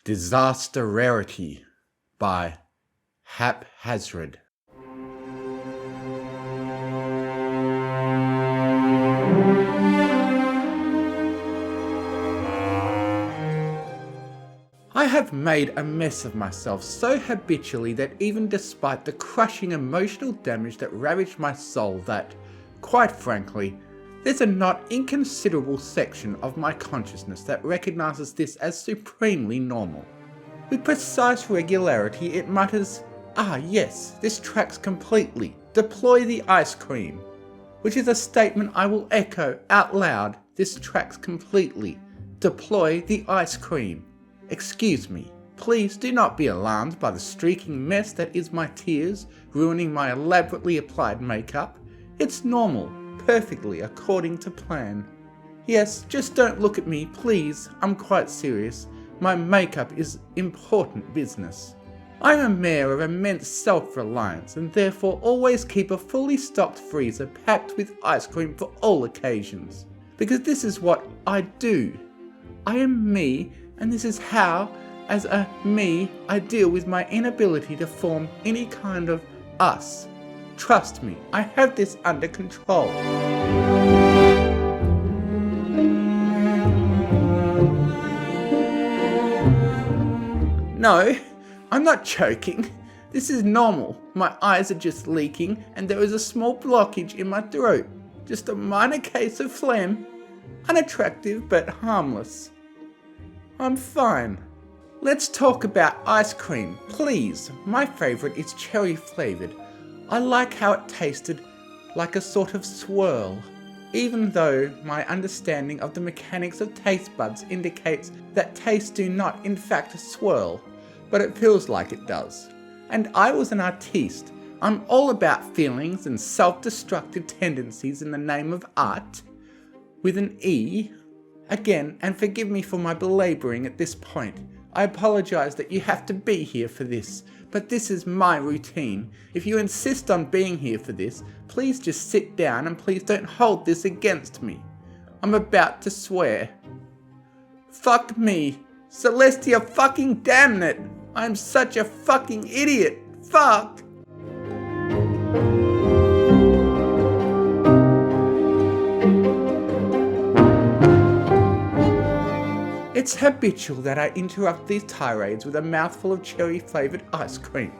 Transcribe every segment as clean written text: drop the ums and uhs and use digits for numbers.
Disaster Rarity by Haphazard. I have made a mess of myself so habitually that even despite the crushing emotional damage that ravaged my soul that, quite frankly, there's a not inconsiderable section of my consciousness that recognizes this as supremely normal. With precise regularity it mutters, "Ah yes, this tracks completely. Deploy the ice cream." Which is a statement I will echo out loud. This tracks completely. Deploy the ice cream. Excuse me. Please do not be alarmed by the streaking mess that is my tears, ruining my elaborately applied makeup. It's normal. Perfectly according to plan. Yes, just don't look at me, please. I'm quite serious. My makeup is important business. I'm a mare of immense self-reliance and therefore always keep a fully stocked freezer packed with ice cream for all occasions. Because this is what I do. I am me, and this is how, as a me, I deal with my inability to form any kind of us. Trust me, I have this under control. No, I'm not choking. This is normal. My eyes are just leaking and there is a small blockage in my throat. Just a minor case of phlegm. Unattractive but harmless. I'm fine. Let's talk about ice cream, please. My favourite is cherry flavoured. I like how it tasted like a sort of swirl, even though my understanding of the mechanics of taste buds indicates that tastes do not in fact swirl, but it feels like it does. And I was an artiste. I'm all about feelings and self-destructive tendencies in the name of art, with an E. Again, and forgive me for my belabouring at this point. I apologise that you have to be here for this, but this is my routine. If you insist on being here for this, please just sit down and please don't hold this against me. I'm about to swear. Fuck me. Celestia fucking damn it. I'm such a fucking idiot. Fuck. It's habitual that I interrupt these tirades with a mouthful of cherry-flavoured ice cream.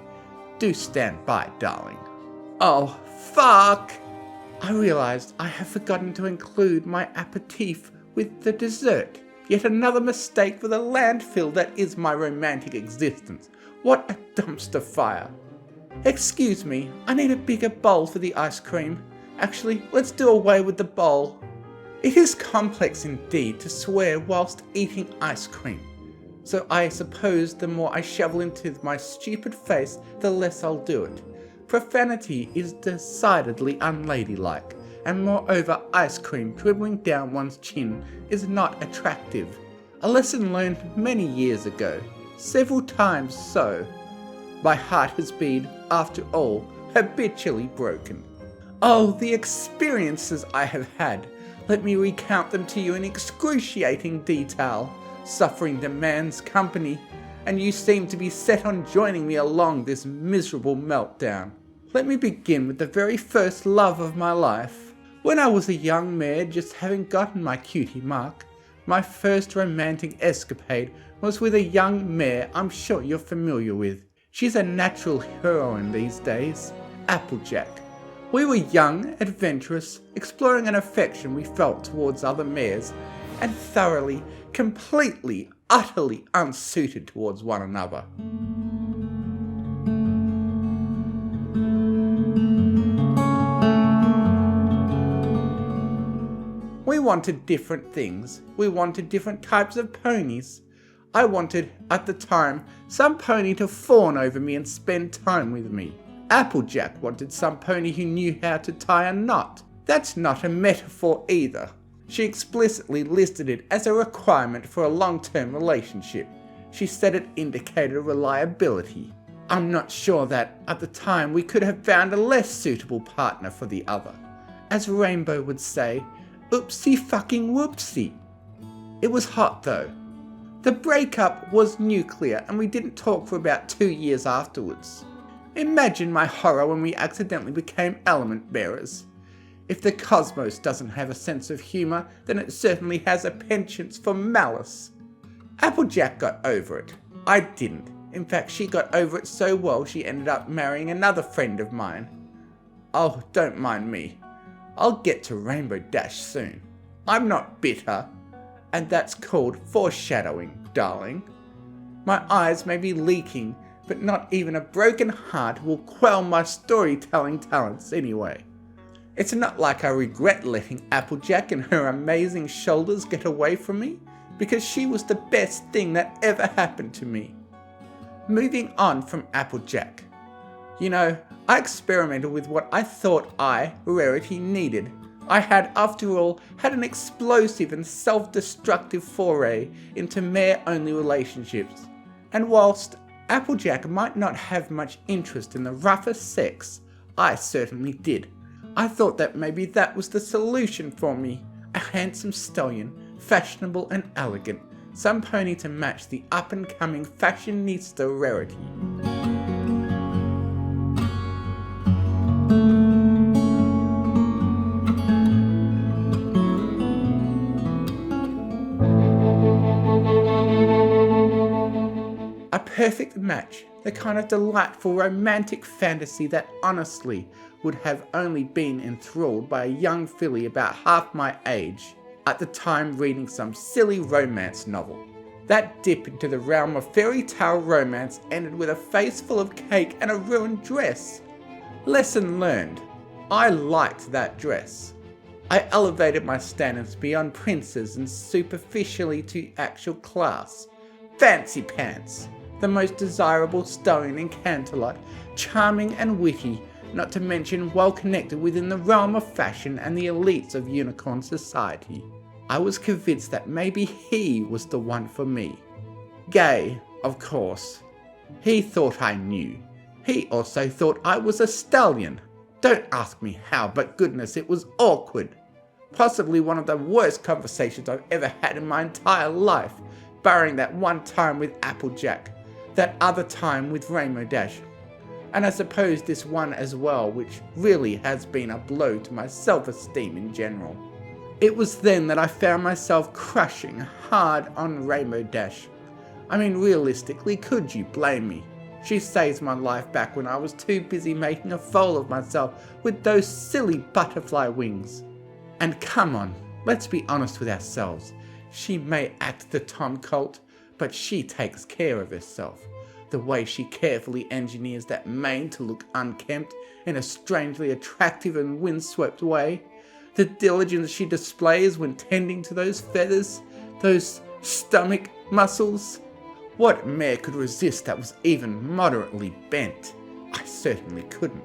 Do stand by, darling. Oh, fuck! I realised I have forgotten to include my aperitif with the dessert. Yet another mistake for the landfill that is my romantic existence. What a dumpster fire. Excuse me, I need a bigger bowl for the ice cream. Actually, let's do away with the bowl. It is complex indeed to swear whilst eating ice cream, so I suppose the more I shovel into my stupid face, the less I'll do it. Profanity is decidedly unladylike, and moreover ice cream dribbling down one's chin is not attractive. A lesson learned many years ago, several times so. My heart has been, after all, habitually broken. Oh, the experiences I have had! Let me recount them to you in excruciating detail. Suffering demands company, and you seem to be set on joining me along this miserable meltdown. Let me begin with the very first love of my life. When I was a young mare just having gotten my cutie mark, my first romantic escapade was with a young mare I'm sure you're familiar with. She's a natural heroine these days, Applejack. We were young, adventurous, exploring an affection we felt towards other mares, and thoroughly, completely, utterly unsuited towards one another. We wanted different things. We wanted different types of ponies. I wanted, at the time, some pony to fawn over me and spend time with me. Applejack wanted some pony who knew how to tie a knot. That's not a metaphor either. She explicitly listed it as a requirement for a long-term relationship. She said it indicated reliability. I'm not sure that, at the time, we could have found a less suitable partner for the other. As Rainbow would say, oopsie fucking whoopsie. It was hot though. The breakup was nuclear and we didn't talk for about 2 years afterwards. Imagine my horror when we accidentally became element bearers. If the cosmos doesn't have a sense of humour, then it certainly has a penchant for malice. Applejack got over it. I didn't. In fact, she got over it so well she ended up marrying another friend of mine. Oh, don't mind me. I'll get to Rainbow Dash soon. I'm not bitter. And that's called foreshadowing, darling. My eyes may be leaking, but not even a broken heart will quell my storytelling talents anyway. It's not like I regret letting Applejack and her amazing shoulders get away from me, because she was the best thing that ever happened to me. Moving on from Applejack. You know, I experimented with what I thought Rarity, needed. I had, after all, had an explosive and self-destructive foray into mare-only relationships. And whilst Applejack might not have much interest in the rougher sex, I certainly did. I thought that maybe that was the solution for me. A handsome stallion, fashionable and elegant, some pony to match the up-and-coming fashionista Rarity. A perfect match, the kind of delightful romantic fantasy that honestly would have only been enthralled by a young filly about half my age, at the time reading some silly romance novel. That dip into the realm of fairy tale romance ended with a face full of cake and a ruined dress. Lesson learned. I liked that dress. I elevated my standards beyond princes and superficially to actual class. Fancy pants. The most desirable stone in Canterlot, charming and witty, not to mention well connected within the realm of fashion and the elites of unicorn society. I was convinced that maybe he was the one for me. Gay, of course. He thought I knew. He also thought I was a stallion. Don't ask me how, but goodness, it was awkward. Possibly one of the worst conversations I've ever had in my entire life, barring that one time with Applejack. That other time with Rainbow Dash, and I suppose this one as well, which really has been a blow to my self-esteem in general. It was then that I found myself crushing hard on Rainbow Dash. I mean, realistically, could you blame me? She saved my life back when I was too busy making a fool of myself with those silly butterfly wings. And come on, let's be honest with ourselves. She may act the tomcolt, but she takes care of herself. The way she carefully engineers that mane to look unkempt in a strangely attractive and windswept way. The diligence she displays when tending to those feathers, those stomach muscles. What mare could resist that was even moderately bent? I certainly couldn't.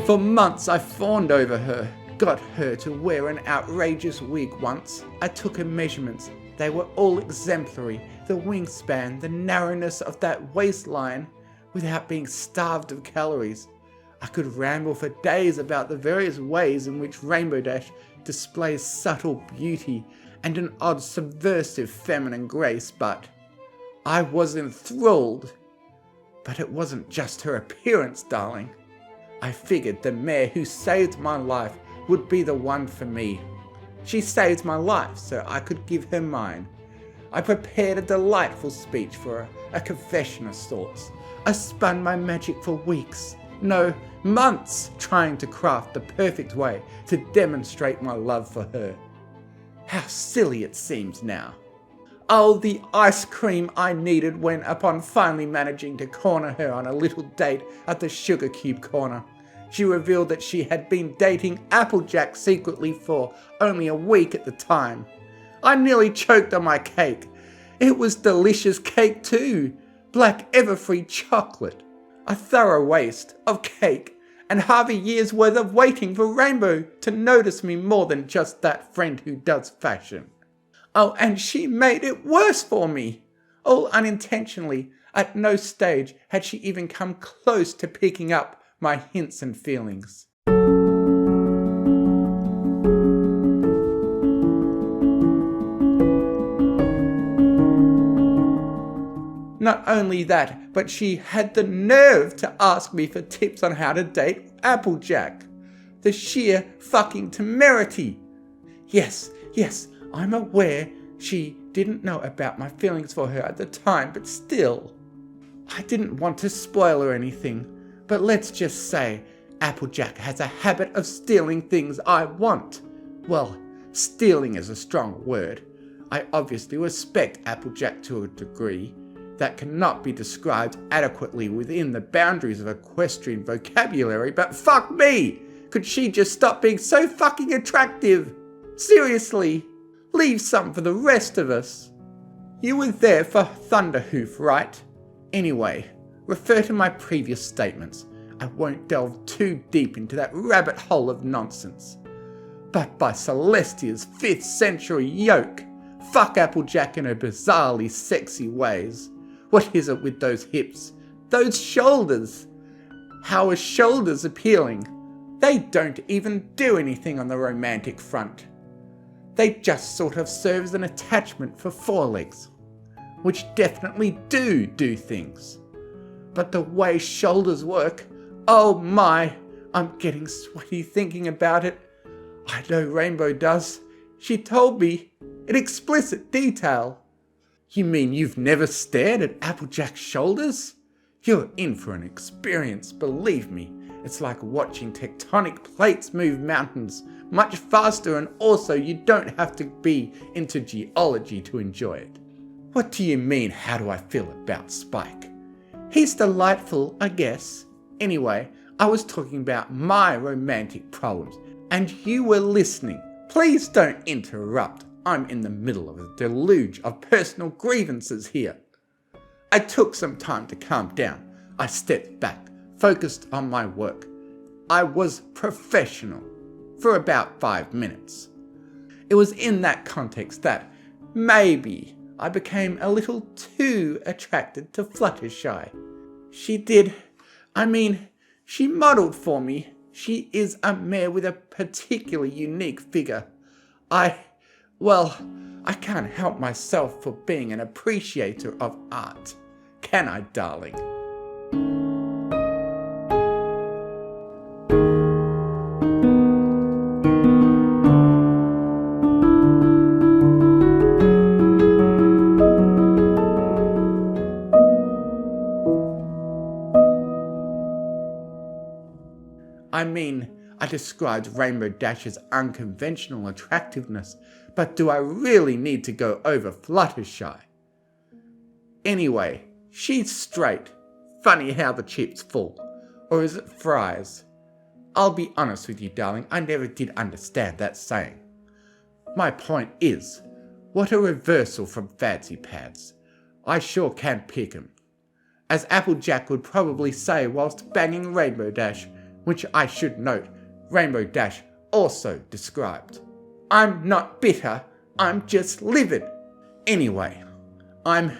For months I fawned over her, got her to wear an outrageous wig once. I took her measurements. They were all exemplary. The wingspan, the narrowness of that waistline, without being starved of calories. I could ramble for days about the various ways in which Rainbow Dash displays subtle beauty and an odd subversive feminine grace, but I was enthralled. But it wasn't just her appearance, darling. I figured the mare who saved my life would be the one for me. She saved my life so I could give her mine. I prepared a delightful speech for her, a confession of sorts. I spun my magic for weeks, no, months, trying to craft the perfect way to demonstrate my love for her. How silly it seems now. Oh, the ice cream I needed when, upon finally managing to corner her on a little date at the Sugar Cube corner, she revealed that she had been dating Applejack secretly for only a week at the time. I nearly choked on my cake. It was delicious cake too. Black Everfree chocolate. A thorough waste of cake and half a year's worth of waiting for Rainbow to notice me more than just that friend who does fashion. Oh, and she made it worse for me. All unintentionally. At no stage had she even come close to picking up my hints and feelings. Not only that, but she had the nerve to ask me for tips on how to date Applejack. The sheer fucking temerity. Yes, I'm aware she didn't know about my feelings for her at the time, but still. I didn't want to spoil or anything, but let's just say Applejack has a habit of stealing things I want. Well, stealing is a strong word. I obviously respect Applejack to a degree that cannot be described adequately within the boundaries of equestrian vocabulary, but fuck me! Could she just stop being so fucking attractive? Seriously, leave some for the rest of us. You were there for Thunderhoof, right? Anyway, refer to my previous statements. I won't delve too deep into that rabbit hole of nonsense. But by Celestia's 5th century yoke, fuck Applejack in her bizarrely sexy ways. What is it with those hips? Those shoulders? How are shoulders appealing? They don't even do anything on the romantic front. They just sort of serve as an attachment for forelegs, which definitely do things. But the way shoulders work, oh my, I'm getting sweaty thinking about it. I know Rainbow does. She told me in explicit detail. You mean you've never stared at Applejack's shoulders? You're in for an experience, believe me. It's like watching tectonic plates move mountains much faster, and also you don't have to be into geology to enjoy it. What do you mean, how do I feel about Spike? He's delightful, I guess. Anyway, I was talking about my romantic problems, and you were listening. Please don't interrupt. I'm in the middle of a deluge of personal grievances here. I took some time to calm down. I stepped back, focused on my work. I was professional for about 5 minutes. It was in that context that maybe I became a little too attracted to Fluttershy. She modelled for me. She is a mare with a particularly unique figure. I can't help myself for being an appreciator of art. Can I, darling? I described Rainbow Dash's unconventional attractiveness, but do I really need to go over Fluttershy? Anyway, she's straight. Funny how the chips fall. Or is it fries? I'll be honest with you, darling, I never did understand that saying. My point is, what a reversal from fancy pants. I sure can pick 'em. As Applejack would probably say whilst banging Rainbow Dash, which I should note, Rainbow Dash also described. I'm not bitter, I'm just livid. Anyway, I'm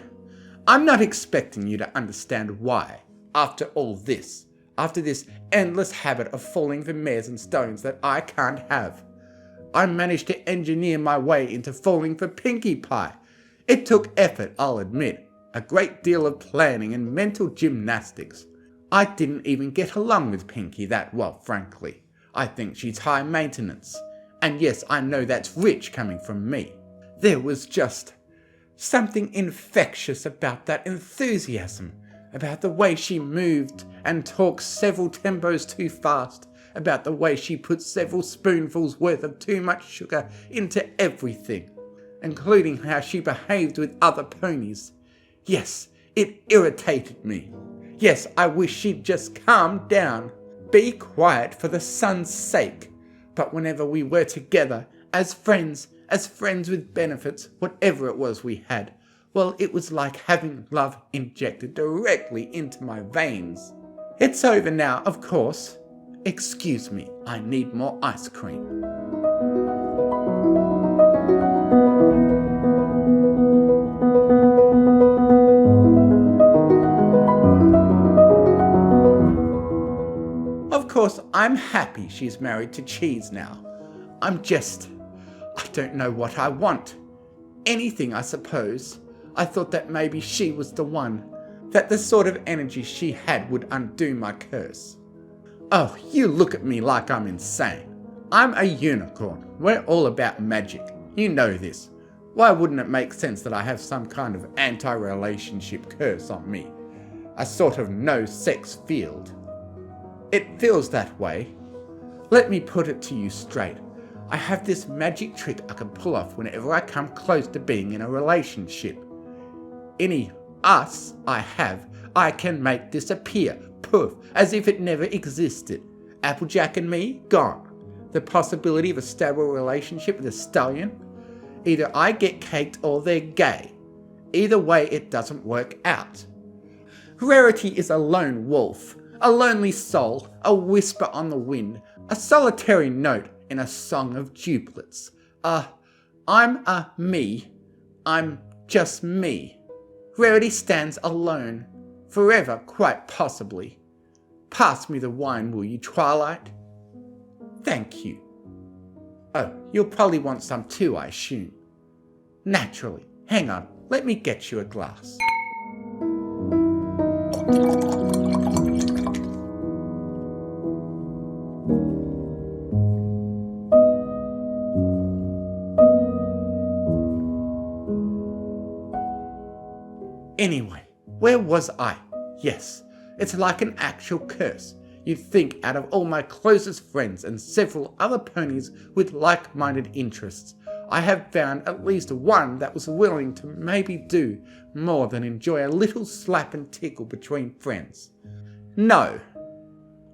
not expecting you to understand why, after all this, after this endless habit of falling for mares and stones that I can't have, I managed to engineer my way into falling for Pinkie Pie. It took effort, I'll admit, a great deal of planning and mental gymnastics. I didn't even get along with Pinkie that well, frankly. I think she's high maintenance. And yes, I know that's rich coming from me. There was just something infectious about that enthusiasm, about the way she moved and talked several tempos too fast, about the way she put several spoonfuls worth of too much sugar into everything, including how she behaved with other ponies. Yes, it irritated me. Yes, I wish she'd just calm down. Be quiet for the sun's sake. But whenever we were together, as friends with benefits, whatever it was we had, well, it was like having love injected directly into my veins. It's over now, of course. Excuse me, I need more ice cream. Of course, I'm happy she's married to Cheese now. I don't know what I want. Anything, I suppose. I thought that maybe she was the one. that the sort of energy she had would undo my curse. Oh, you look at me like I'm insane. I'm a unicorn. We're all about magic. You know this. Why wouldn't it make sense that I have some kind of anti-relationship curse on me? A sort of no-sex field. It feels that way. Let me put it to you straight. I have this magic trick I can pull off whenever I come close to being in a relationship. Any us I have, I can make disappear, poof, as if it never existed. Applejack and me, gone. The possibility of a stable relationship with a stallion? Either I get caked or they're gay. Either way, it doesn't work out. Rarity is a lone wolf, a lonely soul, a whisper on the wind, a solitary note in a song of duplets. I'm a me. I'm just me. Rarity stands alone, forever quite possibly. Pass me the wine, will you, Twilight? Thank you. Oh, you'll probably want some too, I assume. Naturally. Hang on, let me get you a glass. Anyway, where was I? Yes, it's like an actual curse. You'd think out of all my closest friends and several other ponies with like-minded interests, I have found at least one that was willing to maybe do more than enjoy a little slap and tickle between friends. No,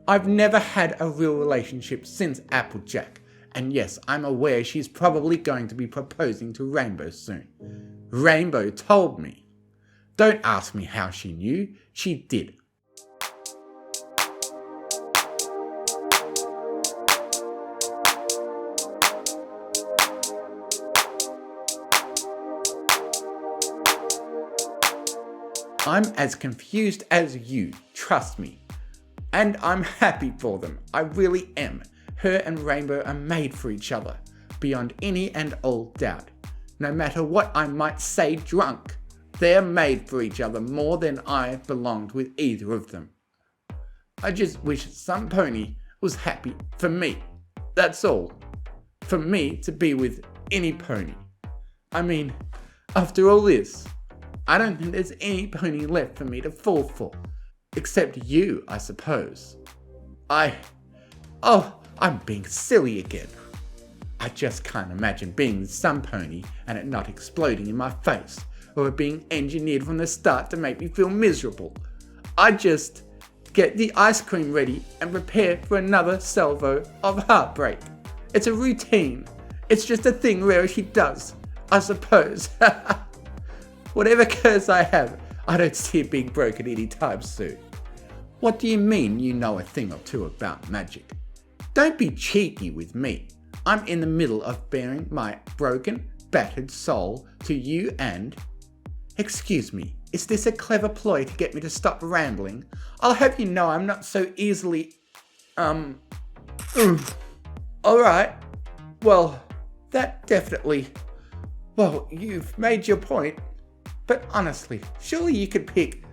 I've never had a real relationship since Applejack, and yes, I'm aware she's probably going to be proposing to Rainbow soon. Rainbow told me. Don't ask me how she knew, she did. I'm as confused as you, trust me. And I'm happy for them, I really am. Her and Rainbow are made for each other, beyond any and all doubt. No matter what I might say drunk, they're made for each other more than I belonged with either of them. I just wish some pony was happy for me, that's all. For me to be with any pony. I mean, after all this, I don't think there's any pony left for me to fall for. Except you, I suppose. I'm being silly again. I just can't imagine being with some pony and it not exploding in my face, or it being engineered from the start to make me feel miserable. I just get the ice cream ready and prepare for another salvo of heartbreak. It's a routine. It's just a thing Rarity does, I suppose. Whatever curse I have, I don't see it being broken anytime soon. What do you mean you know a thing or two about magic? Don't be cheeky with me. I'm in the middle of bearing my broken, battered soul to you and... Excuse me, is this a clever ploy to get me to stop rambling? I'll have you know I'm not so easily... Alright. Well, that definitely... Well, you've made your point. But honestly, surely you could pick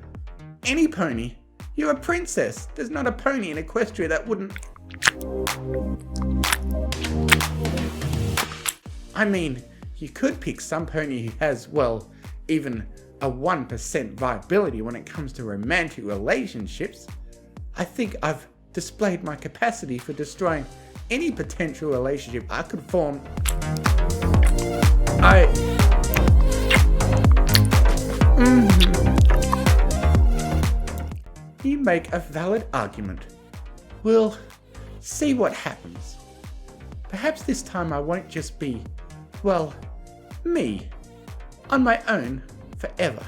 any pony. You're a princess. There's not a pony in Equestria that wouldn't... I mean, you could pick some pony who has, well, even a 1% viability when it comes to romantic relationships. I think I've displayed my capacity for destroying any potential relationship I could form. You make a valid argument. We'll see what happens. Perhaps this time I won't just be, well, me, on my own forever.